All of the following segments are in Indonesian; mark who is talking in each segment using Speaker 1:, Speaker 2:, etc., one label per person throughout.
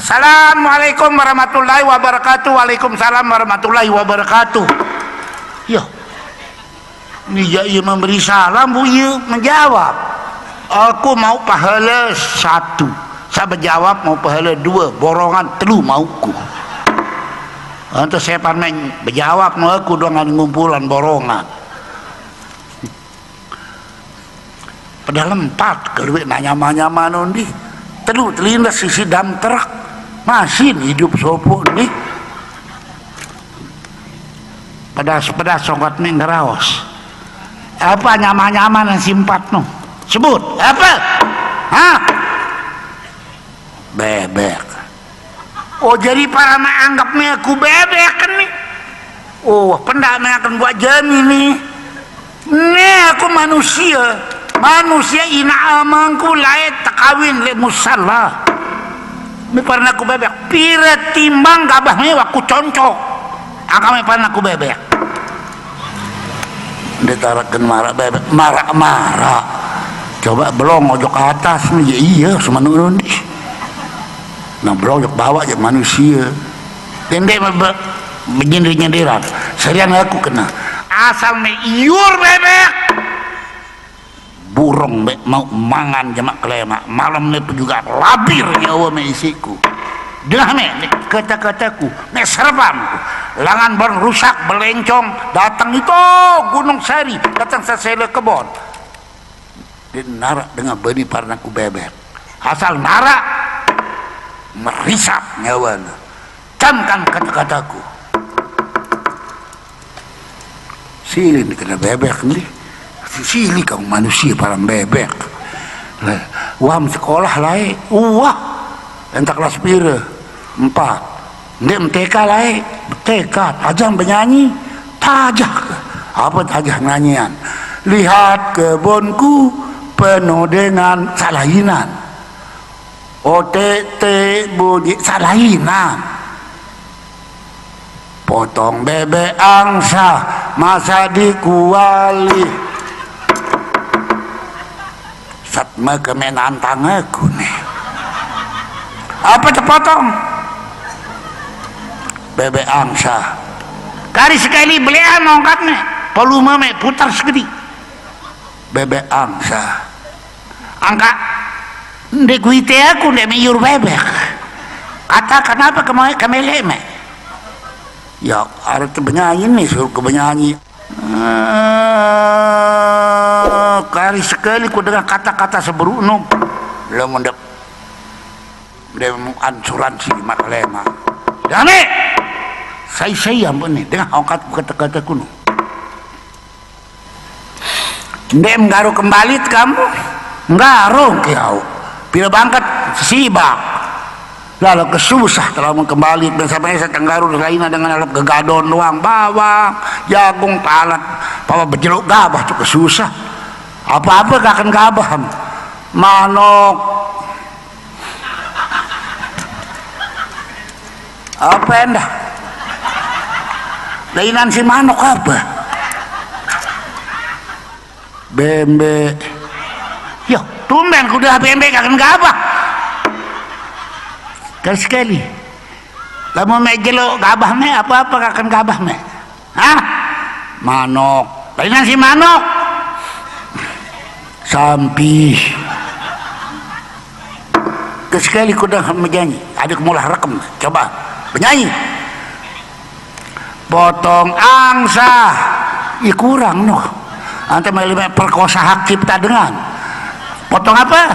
Speaker 1: Assalamualaikum warahmatullahi wabarakatuh. Waalaikumsalam warahmatullahi wabarakatuh. Yo, ini ia memberi salam, bu ia menjawab, aku mau pahala 1. Saya berjawab mau pahala 2, borongan 3 mauku. Untuk saya panen berjawab mau aku dengan ngumpulan borongan. Padahal 4 kalau nanya-nanya nondi. Telu terlindas sisi dam terak masih hidup sopo nih. Pedas songkat nih ngeraos. Apa nyaman-nyaman yang simpat no? Sebut apa? Hah? Bebek. Oh jadi para menganggapnya aku bebek kan nih? Oh pendak akan buat jami nih. Nih aku manusia. Manusia ina amangku lain takawin le musalla. Mi pernah aku bebek. Pira timbang gabah mewah ku concok. Akame pernah aku bebek. Ditarakan marah bebek, marah. Coba belong ojok atas nih, ya iya semanurun nih. Nah belong ojok bawah ya manusia. Pendek menyindir-nyindiran. Serian aku kena. Asal me iur bebek. Burung mau mangan jamak kelema malam ni juga labir nyawa me isiku dah me kata-kataku me serbanku langan bon rusak belencong datang itu Gunung Sari datang sesele kebon dan narak dengan bani parnaku bebek asal narak merisap nyawa camkan kata-kataku silin kena bebek nih sili kau manusia parang bebek. Wah sekolah lain, entak kelas pira 4. Ndek MTK lain, TK tajam bernyanyi, tajah. Apa tajah nyanyian? Lihat kebunku penuh dengan salahinan. OTT bunyi salahinan. Potong bebek angsa masa dikuali. Satma kemenantang aku nih. Apa terpotong? Bebek angsa. Kali sekali belian ongkatnya. Volume me putar sekali. Bebek angsa. Angka ndek kuite aku ndek meyur bebek. Kata kenapa kemele me? Ya harus benyanyi nih suruh benyanyi. Kali sekali ku dengar kata-kata seberunung belum mendep ansuransi maklema dan nih saya pun nih dengan angkatku kata-kata kuno ndek menggaruh kembali kamu nggaruh kau bila bangkat sibak lalu kesusah telah kembali dan sampai saya tenggaruh lainnya dengan alat gegadon doang bawang jagung talat papa berjeluk gabah tuh kesusah apa-apa gak akan gabah manok apa endah lainan si manok apa bembe yo tumben kuda bembe gak akan gabah sekali lama me jeluk gabah me apa-apa gak akan gabah me hah manok lainan si manok sampi kesekali ku dah menyanyi ada kemulah rekam coba menyanyi potong angsa ya kurang noh nanti melima perkosa hak cipta dengan potong apa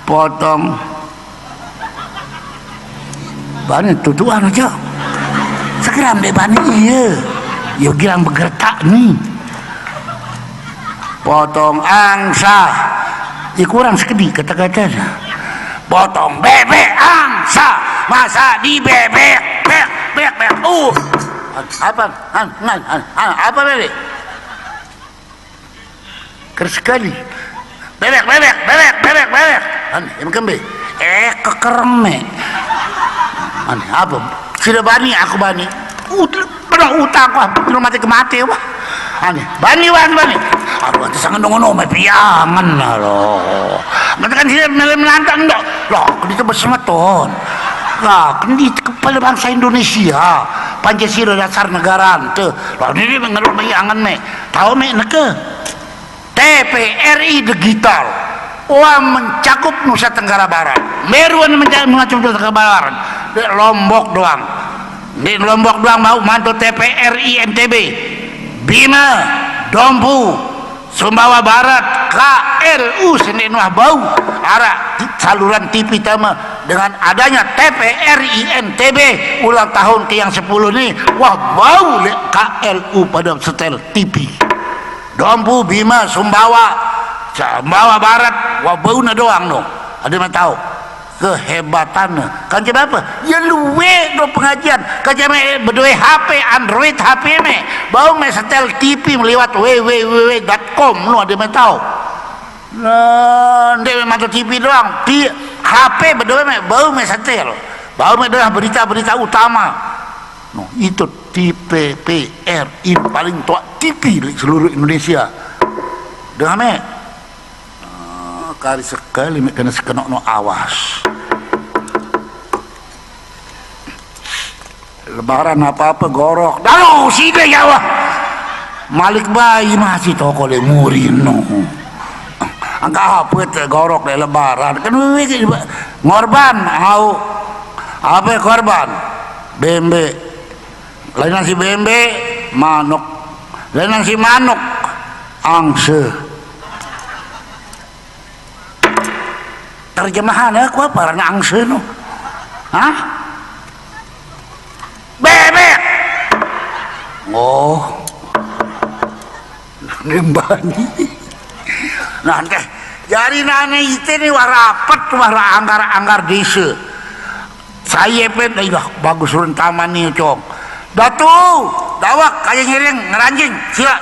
Speaker 1: potong bani tutuan aja sekarang deh bani iya ya gilang bergerak nih potong angsa ya kurang sekedi kata-katanya potong bebek angsa masa di bebek bek apa apa bebek kersekali bebek yang kembe kekereme aneh apa sudah bani aku bani pernah utang aku mati kemati wah aneh bani aduh itu sangat nongono piangan loh nanti kan sih menantang dok loh itu bersemeton Kagak, ini kepala bangsa Indonesia. Pancasila dasar negara tuh. Lalu ini mengeluh bayangan me. Tahu me neke? TPRI digital. Wah mencakup Nusa Tenggara Barat. Meruan mencakup Nusa Tenggara Barat. Di Lombok doang. Di Lombok doang mau mantu TPRI NTB. Bima, Dompu, Sumbawa Barat, KLU Senin Wah Bau arah saluran TV tama dengan adanya TPRI NTB ulang tahun ke yang 10 nih wah bau KLU pada setel TV Dompu Bima Sumbawa Barat wah bau na doang no ada yang tahu kehebatannya kan kenapa ya luwe do pengajian kan berdua HP Android HP me bau me setel TV melewat www.com no ada yang tahu nah dia memang TV doang di HP berdua me bau me setel bau me doang berita-berita utama no itu TPRI paling tua TV di seluruh Indonesia dengan me kali sekali kena sekenok no awas lebaran apa-apa gorok dalu sida ya wah malik bayi masih toko le murino angka apa teh gorok le lebaran kan ngorban au apa korban bembe lain nasi bembe manuk lain nasi manuk angse terjemahan aku apa rana angse no hah bebek oh nembani nah teh jadi nane itu nih warapat wara anggar desa saya pun bagus urun taman nih cong datu dawak kayak ngiring ngeranjing sila